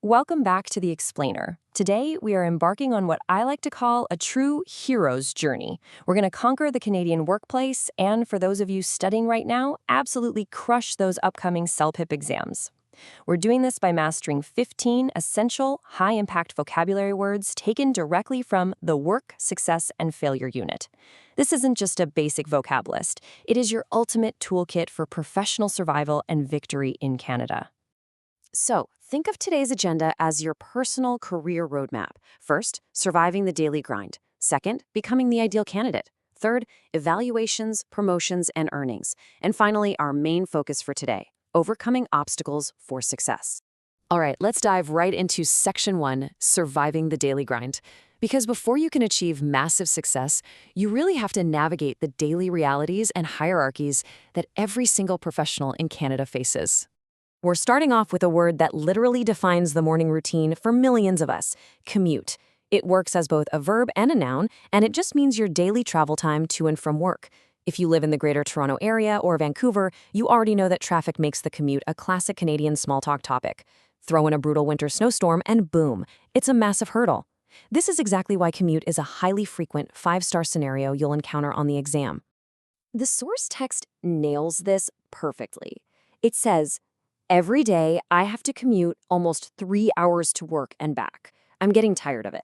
Welcome back to The Explainer. Today, we are embarking on what I like to call a true hero's journey. We're going to conquer the Canadian workplace, and for those of you studying right now, absolutely crush those upcoming CELPIP exams. We're doing this by mastering 15 essential, high-impact vocabulary words taken directly from the Work, Success, and Failure unit. This isn't just a basic vocab list. It is your ultimate toolkit for professional survival and victory in Canada. So, think of today's agenda as your personal career roadmap. First, surviving the daily grind. Second, becoming the ideal candidate. Third, evaluations, promotions, and earnings. And finally, our main focus for today, overcoming obstacles for success. All right, let's dive right into Section 1, surviving the daily grind. Because before you can achieve massive success, you really have to navigate the daily realities and hierarchies that every single professional in Canada faces. We're starting off with a word that literally defines the morning routine for millions of us, commute. It works as both a verb and a noun, and it just means your daily travel time to and from work. If you live in the Greater Toronto Area or Vancouver, you already know that traffic makes the commute a classic Canadian small talk topic. Throw in a brutal winter snowstorm and boom, it's a massive hurdle. This is exactly why commute is a highly frequent 5-star scenario you'll encounter on the exam. The source text nails this perfectly. It says, "Every day, I have to commute almost 3 hours to work and back. I'm getting tired of it."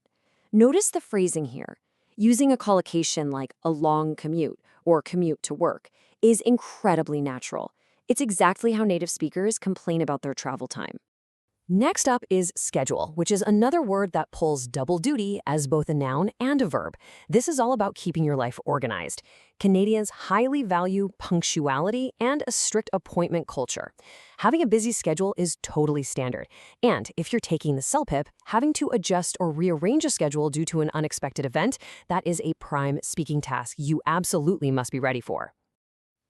Notice the phrasing here. Using a collocation like a long commute or commute to work is incredibly natural. It's exactly how native speakers complain about their travel time. Next up is schedule, which is another word that pulls double duty as both a noun and a verb. This is all about keeping your life organized. Canadians highly value punctuality and a strict appointment culture. Having a busy schedule is totally standard. And if you're taking the CELPIP, having to adjust or rearrange a schedule due to an unexpected event, that is a prime speaking task you absolutely must be ready for.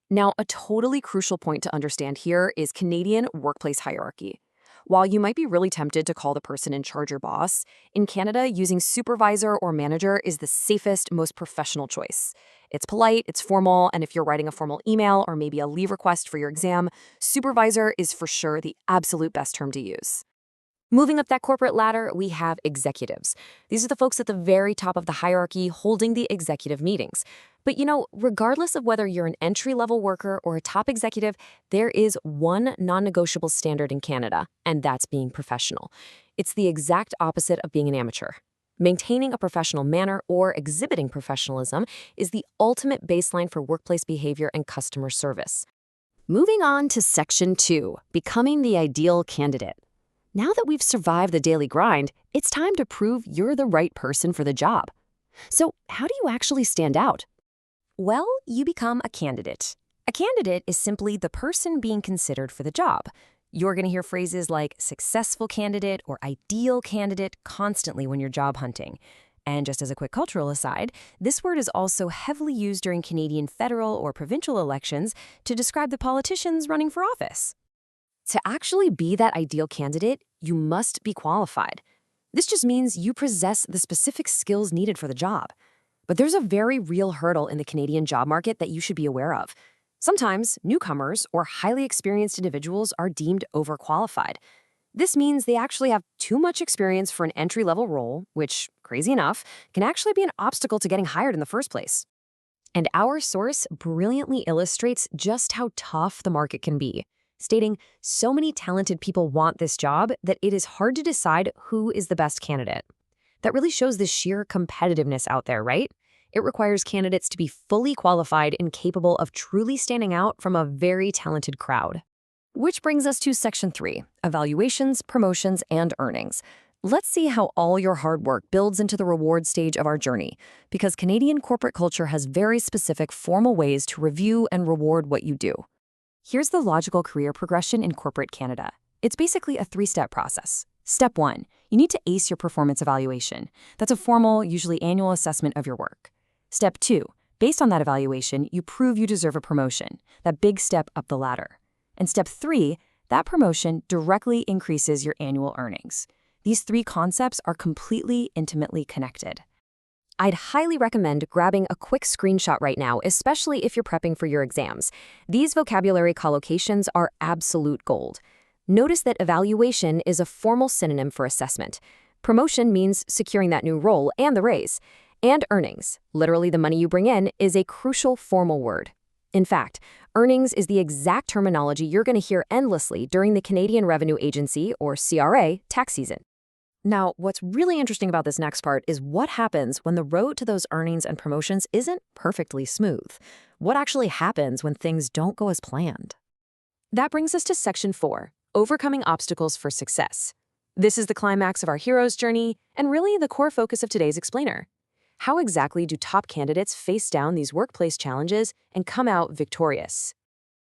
Now, a totally crucial point to understand here is Canadian workplace hierarchy. While you might be really tempted to call the person in charge your boss, in Canada, using supervisor or manager is the safest, most professional choice. It's polite, it's formal, and if you're writing a formal email or maybe a leave request for your exam, supervisor is for sure the absolute best term to use. Moving up that corporate ladder, we have executives. These are the folks at the very top of the hierarchy holding the executive meetings. But regardless of whether you're an entry-level worker or a top executive, there is one non-negotiable standard in Canada, and that's being professional. It's the exact opposite of being an amateur. Maintaining a professional manner or exhibiting professionalism is the ultimate baseline for workplace behavior and customer service. Moving on to Section 2, becoming the ideal candidate. Now that we've survived the daily grind, it's time to prove you're the right person for the job. So, how do you actually stand out? Well, you become a candidate. A candidate is simply the person being considered for the job. You're going to hear phrases like successful candidate or ideal candidate constantly when you're job hunting. And just as a quick cultural aside, this word is also heavily used during Canadian federal or provincial elections to describe the politicians running for office. To actually be that ideal candidate, you must be qualified. This just means you possess the specific skills needed for the job. But there's a very real hurdle in the Canadian job market that you should be aware of. Sometimes newcomers or highly experienced individuals are deemed overqualified. This means they actually have too much experience for an entry-level role, which, crazy enough, can actually be an obstacle to getting hired in the first place. And our source brilliantly illustrates just how tough the market can be, stating so many talented people want this job that it is hard to decide who is the best candidate. That really shows the sheer competitiveness out there, right? It requires candidates to be fully qualified and capable of truly standing out from a very talented crowd. Which brings us to Section 3, evaluations, promotions, and earnings. Let's see how all your hard work builds into the reward stage of our journey, because Canadian corporate culture has very specific formal ways to review and reward what you do. Here's the logical career progression in corporate Canada. It's basically a 3-step process. Step 1, you need to ace your performance evaluation. That's a formal, usually annual assessment of your work. Step 2, based on that evaluation, you prove you deserve a promotion, that big step up the ladder. And step 3, that promotion directly increases your annual earnings. These 3 concepts are completely intimately connected. I'd highly recommend grabbing a quick screenshot right now, especially if you're prepping for your exams. These vocabulary collocations are absolute gold. Notice that evaluation is a formal synonym for assessment. Promotion means securing that new role and the raise. And earnings, literally the money you bring in, is a crucial formal word. In fact, earnings is the exact terminology you're going to hear endlessly during the Canadian Revenue Agency, or CRA, tax season. Now, what's really interesting about this next part is what happens when the road to those earnings and promotions isn't perfectly smooth. What actually happens when things don't go as planned? That brings us to Section 4, Overcoming Obstacles for Success. This is the climax of our hero's journey and really the core focus of today's explainer. How exactly do top candidates face down these workplace challenges and come out victorious?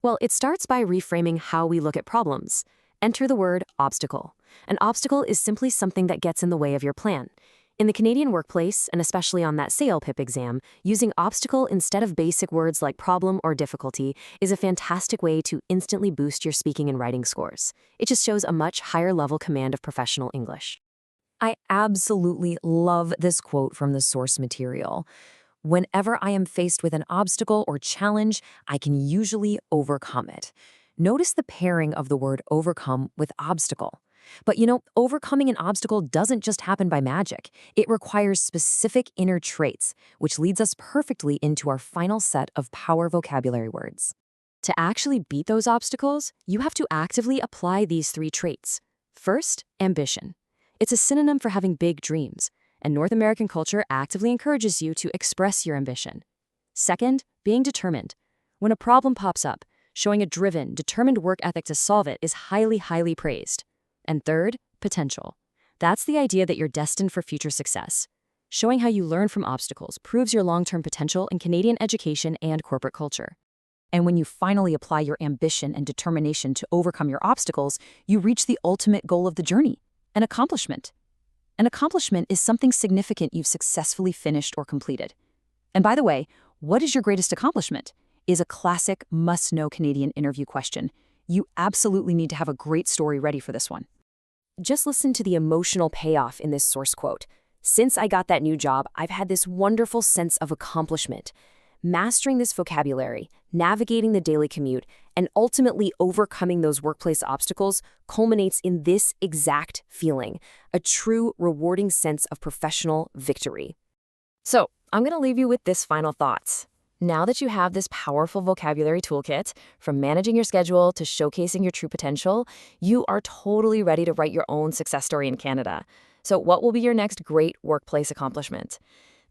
Well, it starts by reframing how we look at problems. Enter the word obstacle. An obstacle is simply something that gets in the way of your plan. In the Canadian workplace, and especially on that CLPIP exam, using obstacle instead of basic words like problem or difficulty is a fantastic way to instantly boost your speaking and writing scores. It just shows a much higher level command of professional English. I absolutely love this quote from the source material. Whenever I am faced with an obstacle or challenge, I can usually overcome it. Notice the pairing of the word overcome with obstacle. But overcoming an obstacle doesn't just happen by magic. It requires specific inner traits, which leads us perfectly into our final set of power vocabulary words. To actually beat those obstacles, you have to actively apply these 3 traits. First, ambition. It's a synonym for having big dreams, and North American culture actively encourages you to express your ambition. Second, being determined. When a problem pops up, showing a driven, determined work ethic to solve it is highly, highly praised. And third, potential. That's the idea that you're destined for future success. Showing how you learn from obstacles proves your long-term potential in Canadian education and corporate culture. And when you finally apply your ambition and determination to overcome your obstacles, you reach the ultimate goal of the journey, an accomplishment. An accomplishment is something significant you've successfully finished or completed. And by the way, what is your greatest accomplishment? Is a classic must-know Canadian interview question. You absolutely need to have a great story ready for this one. Just listen to the emotional payoff in this source quote. Since I got that new job, I've had this wonderful sense of accomplishment. Mastering this vocabulary, navigating the daily commute, and ultimately overcoming those workplace obstacles culminates in this exact feeling, a true, rewarding sense of professional victory. So, I'm going to leave you with this final thoughts. Now that you have this powerful vocabulary toolkit, from managing your schedule to showcasing your true potential, you are totally ready to write your own success story in Canada. So what will be your next great workplace accomplishment?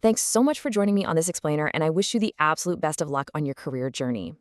Thanks so much for joining me on this explainer, and I wish you the absolute best of luck on your career journey.